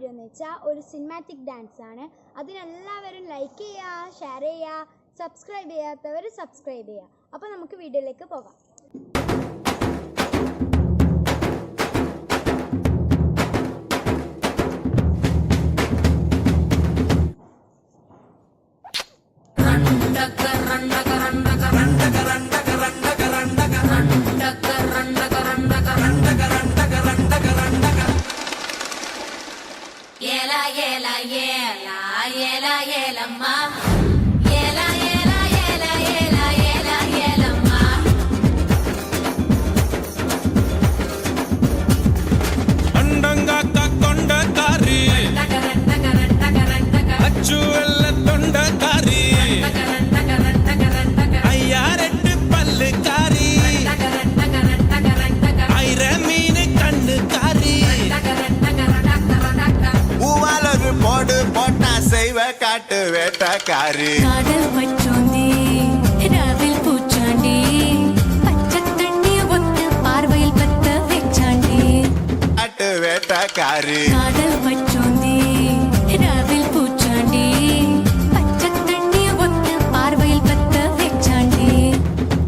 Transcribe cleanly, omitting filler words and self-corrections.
Video എന്ന് വെച്ചാൽ ഒരു സിനിമാറ്റിക് ഡാൻസ് ആണ്. അതിനെല്ലാവരും ലൈക്ക് ചെയ്യുക, ഷെയർ ചെയ്യുക, സബ്സ്ക്രൈബ് ചെയ്യാത്തവർ സബ്സ്ക്രൈബ് ചെയ്യുക. അപ്പോൾ നമുക്ക് വീഡിയോയിലേക്ക് പോകാം. காட்டு வேட்டக்காரி காதல் வச்சோந்தி ராவில் பூச்சாண்டி பச்சை தண்ணி ஒத்த பார்வையில் பத்த வெச்சாண்டி காட்டு வேட்டக்காரி காதல்